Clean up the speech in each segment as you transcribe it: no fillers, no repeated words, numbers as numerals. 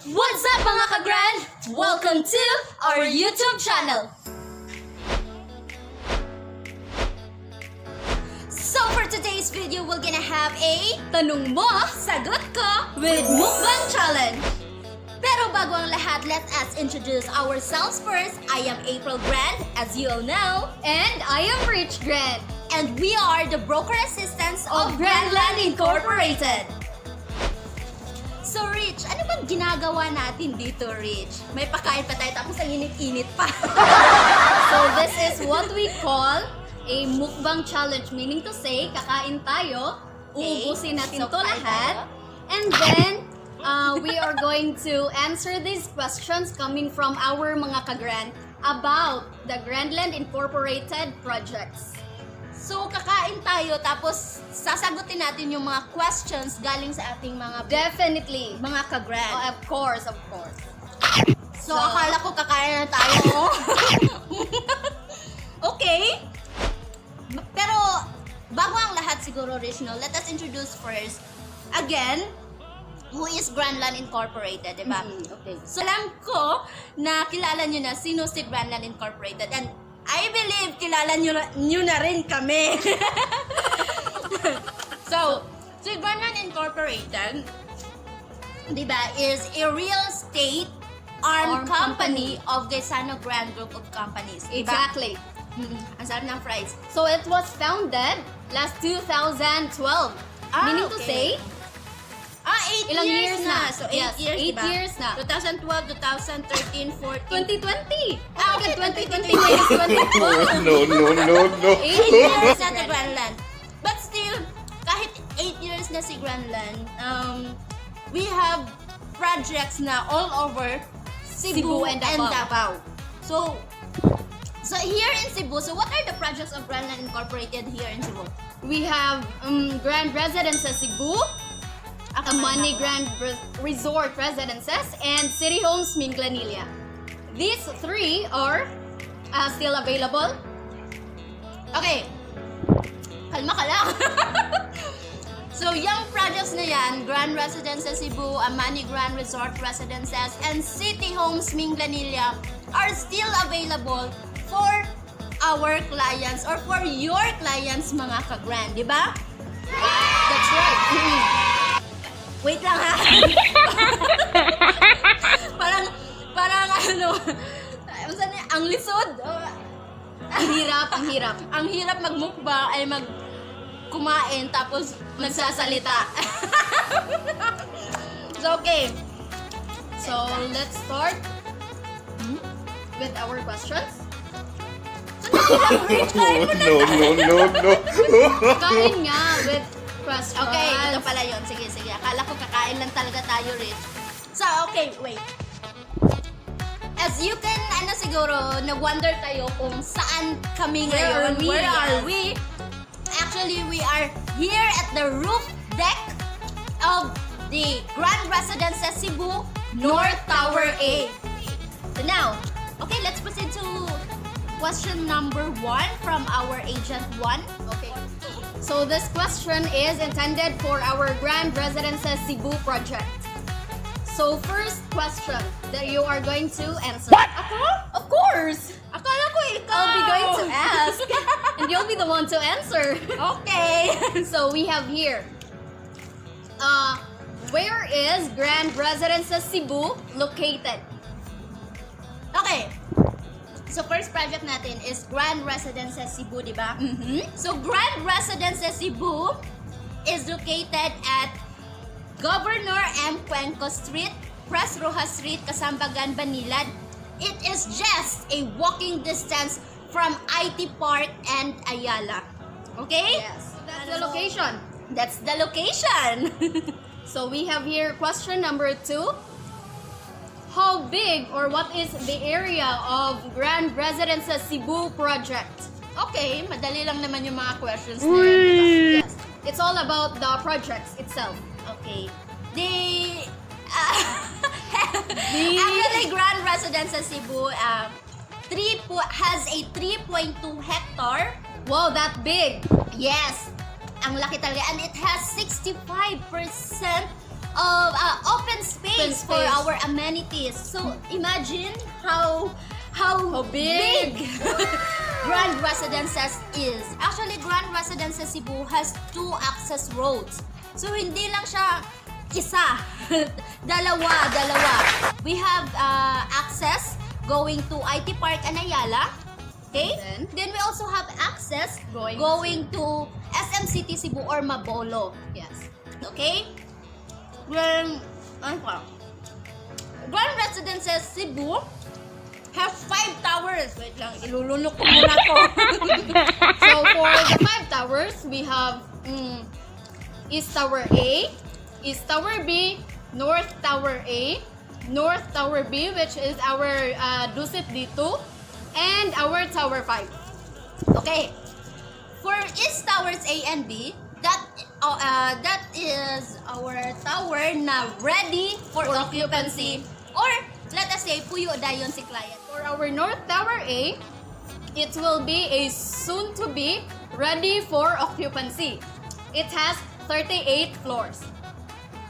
What's up mga ka-grand? Welcome to our YouTube channel! So for today's video, we're gonna have a Tanong Mo, Sagot Ko with Mukbang Challenge! Pero bago ang lahat, let us introduce ourselves first. I am April Grand, as you all know. And I am Rich Grand. And we are the broker assistants of Grandland Incorporated. So Rich, ano bang ginagawa natin dito, Rich? May pakain pa tayo tapos ang init-init pa. So this is what we call a mukbang challenge, meaning to say, kakain tayo, uubusin natin So, to kain lahat, tayo. and then we are going to answer these questions coming from our mga ka-grand about the Grandland Incorporated projects. So kakain tayo tapos sasagutin natin yung mga questions galing sa ating mga Definitely. mga ka-grand. Oh, of course, of course. So akala ko kakain na tayo. Okay. Pero bago ang lahat siguro, Rich, no, let us introduce first again who is Grandland Incorporated, di ba? Okay. So alam ko na kilala nyo na sino si Grandland Incorporated, and I believe kilala nyo na rin kami. So, si Grandland Incorporated, di ba, is a real estate arm company of Gaisano Grand Group of Companies. Diba? Exactly. Ang sarap ng fries. So it was founded last 2012. Meaning to okay. say, 8 ilang years years na. na. So, 8 Yes, years, 8 diba? years na. 2012, 2013, 14. 2020. Okay, 2020 minus 2012. No. 8 years na si Grandland. But still, kahit 8 years na si Grandland, we have projects na all over Cebu and Davao. So here in Cebu, so what are the projects of Grandland Incorporated here in Cebu? We have Grand Residences Cebu, Amani Grand Resort Residences, and City Homes Minglanilla. These three are still available. Okay, kalma ka lang. So, yung projects na yan, Grand Residences Cebu, Amani Grand Resort Residences, and City Homes Minglanilla are still available for our clients or for your clients, mga ka-grand, di ba? That's right. Wait lang ha. parang ano, ang lisod. Ang hirap. Ang hirap magmukbang ay kumain tapos nagsasalita. So, okay. So let's start with our questions. No. Kain nga with questions. Okay, ito pala yun. Sige. Akala ko kakain lang talaga tayo, Rich. So, okay, wait. As you can, siguro, nag-wonder kayo kung saan kami ngayon. Where are we? Actually, we are here at the roof deck of the Grand Residences Cebu North Tower A. So now, okay, let's proceed to question number 1 from our agent 1. Okay. So this question is intended for our Grand Residences Cebu project. So first question that you are going to answer. What? Ako? Of course! Akala ko ikaw. I'll be going to ask. And you'll be the one to answer. Okay. So we have here. Where is Grand Residences Cebu located? Okay. So first project natin is Grand Residences Cebu, di ba? So Grand Residences Cebu is located at Governor M. Cuenco Street, Pres Rojas Street, Kasambagan, Banilad. It is just a walking distance from IT Park and Ayala. Okay? Yes. That's the location. That's the location. So we have here question number 2. How big or what is the area of Grand Residences Cebu project? Okay, madali lang naman yung mga questions na yun, di ba? Yes. It's all about the projects itself. Okay. Actually, Grand Residences Cebu has a 3.2 hectare. Wow, that big. Yes. Ang laki talaga. And it has 65% open space for space. our amenities. So imagine how big. Grand Residences is. Actually, Grand Residences Cebu has 2 access roads. So hindi lang siya isa. dalawa. We have access going to IT Park Anayala. Okay? Then we also have access going to SM City Cebu or Mabolo. Yes. Okay? Then, ano pa? Grand Residences Cebu have 5 towers. Wait lang, ilulunok ko muna to. So for the 5 towers, we have East Tower A, East Tower B, North Tower A, North Tower B, which is our Dusit D2, and our Tower 5. Okay. For East Towers A and B, that is our tower na ready for occupancy. Or let us say puyo dayon si client. For our North Tower A, it will be a soon to be ready for occupancy. It has 38 floors.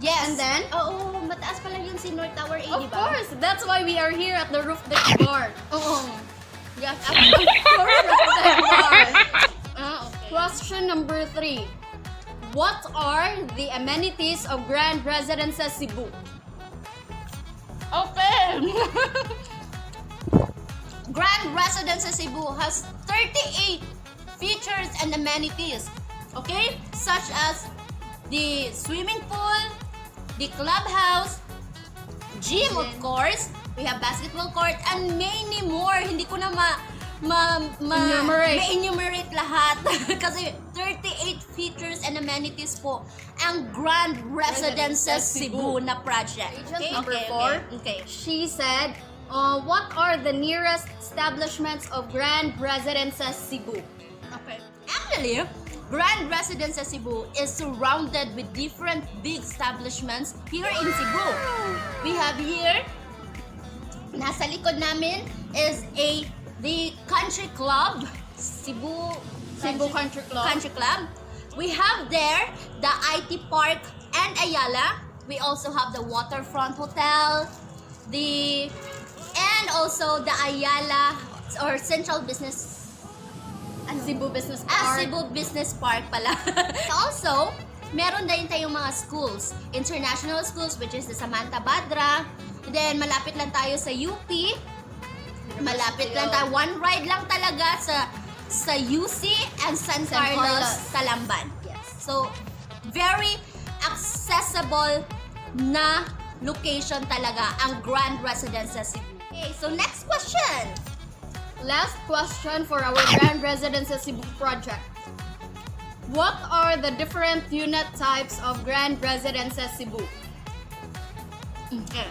Yes. And then, oo, mataas pala yun si North Tower A, of di ba? course, that's why we are here at the roof deck bar. Oo. Yes, okay. Question number 3. What are the amenities of Grand Residences Cebu? Okay. Grand Residences Cebu has 38 features and amenities. Okay? Such as the swimming pool, the clubhouse, gym of course, we have basketball court, and many more. Hindi ko na ma-enumerate lahat. Kasi 38 features and amenities po ang Grand Residences Cebu na project. Agent number 4. Okay. She said, what are the nearest establishments of Grand Residences Cebu? Okay. Actually, Grand Residences Cebu is surrounded with different big establishments here in Cebu. We have here, nasa likod namin is the Country Club, Cebu Country Club. Country Club. We have there the IT Park and Ayala. We also have the Waterfront Hotel, and also the Ayala or Central Business Cebu Business Park. Cebu Business Park pala. Also, meron din tayong mga schools. International schools, which is the Samantha Badra. Then, malapit lang tayo sa UP. Malapit lang tayo. One ride lang talaga sa UC and San Carlos, Talamban. Yes. So, very accessible na location talaga ang Grand Residences Cebu. Okay, so next question. Last question for our Grand Residences Cebu project. What are the different unit types of Grand Residences Cebu? Okay.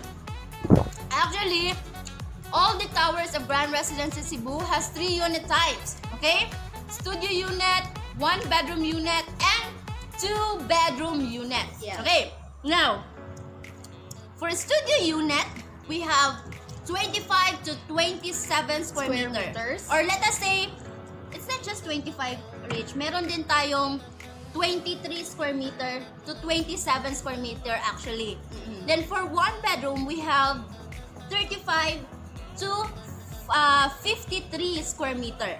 Actually, all the towers of Grand Residences Cebu has 3 unit types. Okay? Studio unit, 1 bedroom unit, and 2 bedroom unit. Yeah. Okay. Now, for studio unit, we have 25 to 27 square Meters. Or let us say, it's not just 25, Rich. Meron din tayong 23 square meter to 27 square meter actually. Then for 1 bedroom, we have 35 to 53 square meter.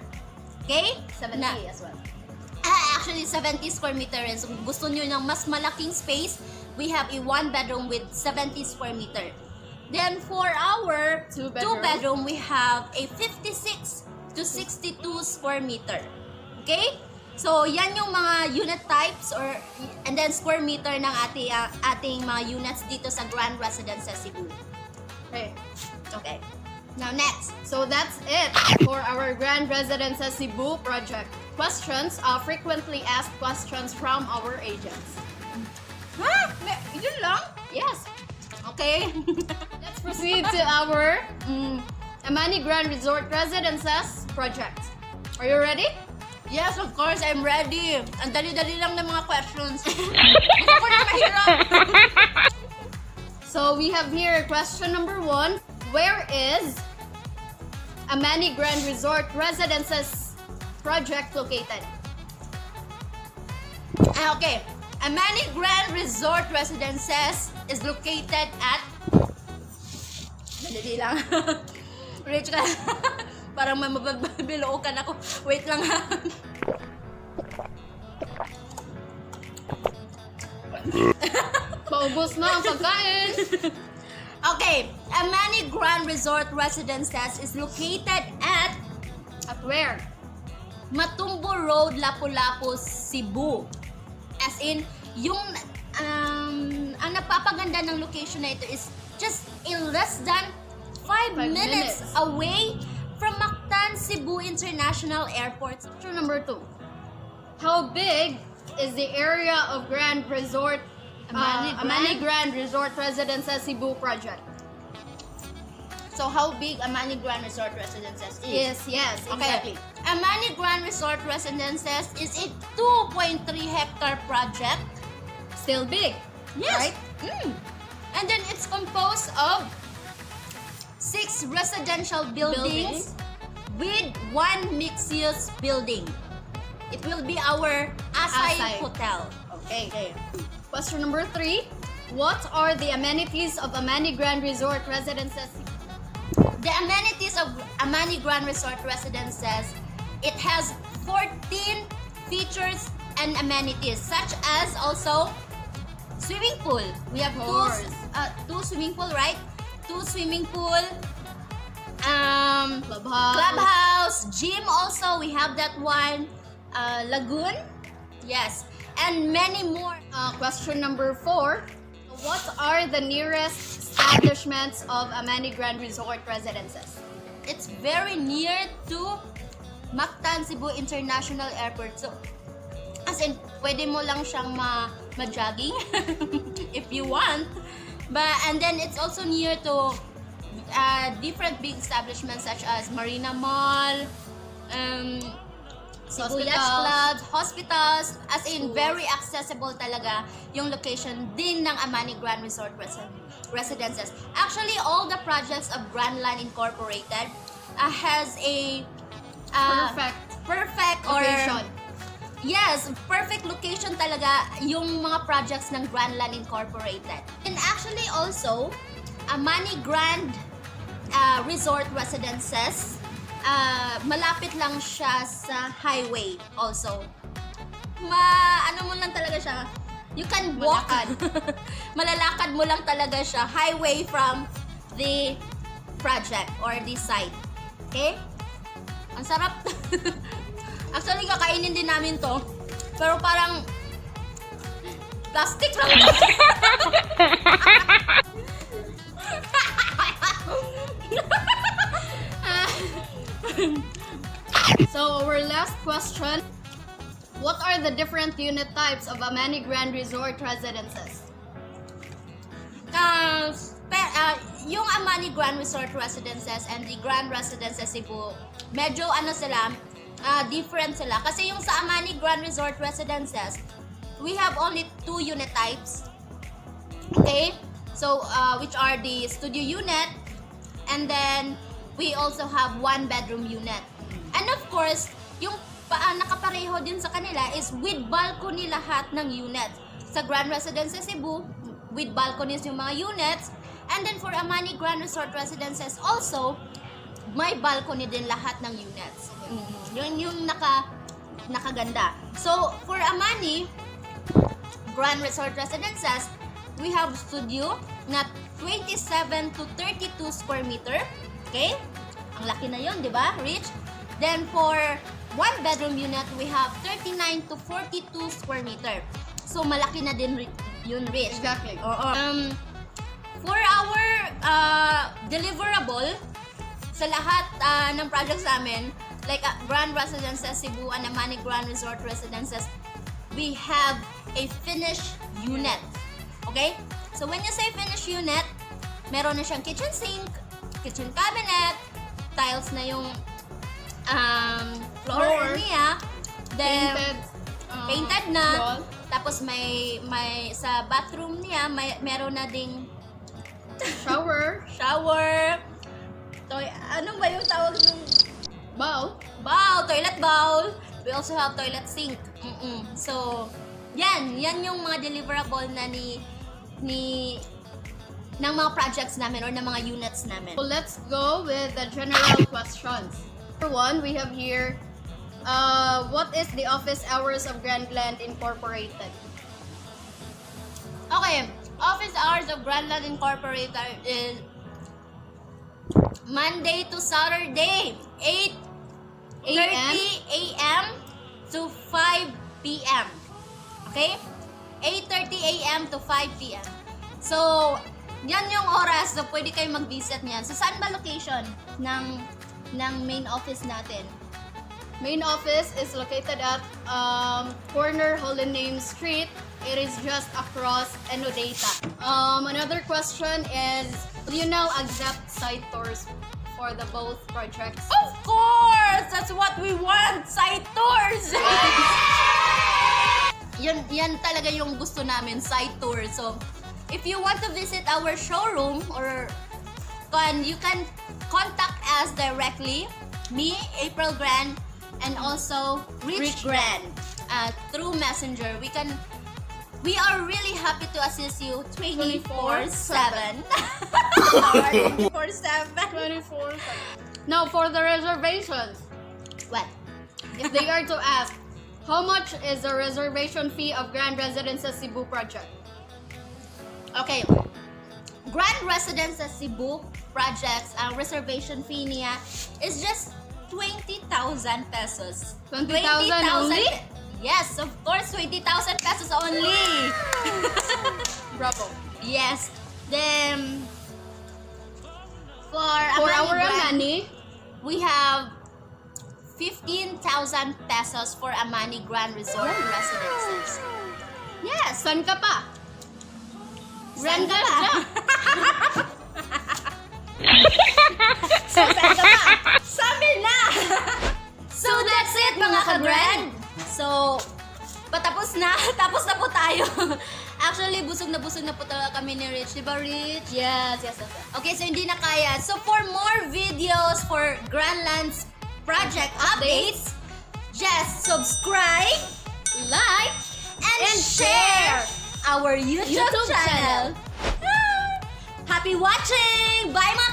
Okay? 70 Na- as well. Actually, 70 square meter rin. So, kung gusto nyo ng mas malaking space, we have a 1 bedroom with 70 square meter. Then, for our 2 bedroom, we have a 56 to 62 square meter. Okay? So, yan yung mga unit types and then square meter ng ating mga units dito sa Grand Residences Cebu. Okay. Okay. Now, next. So that's it for our Grand Residences Cebu project. Questions, frequently asked questions from our agents. Ha? Yun lang? Yes. Okay. Let's proceed to our Amani Grand Resort Residences project. Are you ready? Yes, of course, I'm ready. Ang dali-dali lang ng mga questions. Gusto ko na mahirap. So we have here question number 1. Where is Amani Grand Resort Residences project located? Okay. Amani Grand Resort Residences is located at... Madali lang. Rich ka. Parang mababilookan ako. Wait lang ha. Paubos na ang pagkain. Okay, Amani Grand Resort Residences is located at Where? Matumbo Road, Lapu-Lapu, Cebu. As in, yung ang napapaganda ng location na ito is just in less than 5 minutes away from Mactan, Cebu International Airport. Question number 2. How big is the area of Grand Resort Amani Grand Resort Residences Cebu project? So how big Amani Grand Resort Residences is? Yes, exactly. Amani Grand Resort Residences is a 2.3 hectare project. Still big. Yes. Right? And then it's composed of 6 residential buildings with 1 mixed-use building. It will be our Asay Asay. Hotel. Okay. Question number 3. What are the amenities of Amani Grand Resort Residences? The amenities of Amani Grand Resort Residences, it has 14 features and amenities such as also swimming pool. We have two swimming pool, right? 2 swimming pool, clubhouse, gym also, we have that one, lagoon, yes, and many more. Question number 4. What are the nearest establishments of Amani Grand Resort Residences? It's very near to Mactan, Cebu International Airport. So, as in, pwede mo lang siyang ma-jogging if you want. And then it's also near to different big establishments such as Marina Mall, Cebu Yacht Clubs, hospitals, as in very accessible talaga yung location din ng Amani Grand Resort Residences. Actually, all the projects of Grand Line Incorporated has a perfect location. Yes, perfect location talaga yung mga projects ng Grand Line Incorporated. And actually also, Amani Grand Resort Residences, malapit lang siya sa highway also. Ano mo lang talaga siya, you can walk. Malalakad mo lang talaga siya, highway from the project or the site. Okay? Ang sarap. Actually, kakainin din namin to. Pero parang plastic lang. So our last question. What are the different unit types of Amani Grand Resort Residences? Yung Amani Grand Resort Residences and the Grand Residences Cebu, medyo different sila. Kasi yung sa Amani Grand Resort Residences, we have only 2 unit types. Okay? So, which are the studio unit, and then we also have 1 bedroom unit. And of course, yung nakapareho din sa kanila is with balcony lahat ng units. Sa Grand Residences Cebu, with balconies yung mga units. And then for Amani Grand Resort Residences also, may balcony din lahat ng units. Yun yung nakaganda. So, for Amani Grand Resort Residences, we have studio na 27 to 32 square meter. Okay? Ang laki na yun, di ba, Rich? Then for 1 bedroom unit, we have 39 to 42 square meter. So, malaki na din yun, Rich. Exactly. For our deliverable, sa lahat ng projects namin, like Grand Residences Cebu and Amani Grand Resort Residences, we have a finished unit. Okay? So, when you say finished unit, meron na siyang kitchen sink, kitchen cabinet, tiles na yung floor niya, then painted na, wall. Tapos may sa bathroom niya, meron na ding Shower. Ano ba yung tawag nung Bowl. toilet bowl. We also have toilet sink. So, Yan yung mga deliverable na ng mga projects namin or ng mga units namin. So let's go with the general questions. For one, we have here, what is the office hours of Grandland Incorporated? Okay, office hours of Grandland Incorporated is Monday to Saturday, 8:30 a.m. to 5 p.m. Okay? 8:30 a.m. to 5 p.m. So, yan yung oras na pwede kayo mag-visit niyan. So, saan ba location ng main office natin? Main office is located at corner Holy Name Street. It is just across Enodata. Another question is, do you now accept site tours for the both projects? Of course! That's what we want! Site tours! yan talaga yung gusto namin, site tour. So, if you want to visit our showroom or you can contact us directly, me, April Grand, and also Rich Grand through Messenger. We are really happy to assist you 24/7. 24/7. 24. Now, for the reservations, What? if they are to ask, how much is the reservation fee of Grand Residences Cebu project? Okay. Grand Residences Cebu projects, ang reservation fee niya is just 20,000 pesos. 20,000 only? Yes, of course, 20,000 pesos only. Bravo. Yes. Then, for For Amani our Grand, Amani, we have 15,000 pesos for Amani Grand Resort Residences. Yes. saan ka pa? Saan ka Rented ba? na. So, saan ka ba? Sabi na! So, that's it, mga ka-grand. So, patapos na. Tapos na po tayo. Actually, busog na po talaga kami ni Rich. Diba, Rich? Yes. Okay, so hindi na kaya. So, for more videos for Grandland's project updates, just subscribe, like, and share our YouTube channel. Happy watching! Bye, mga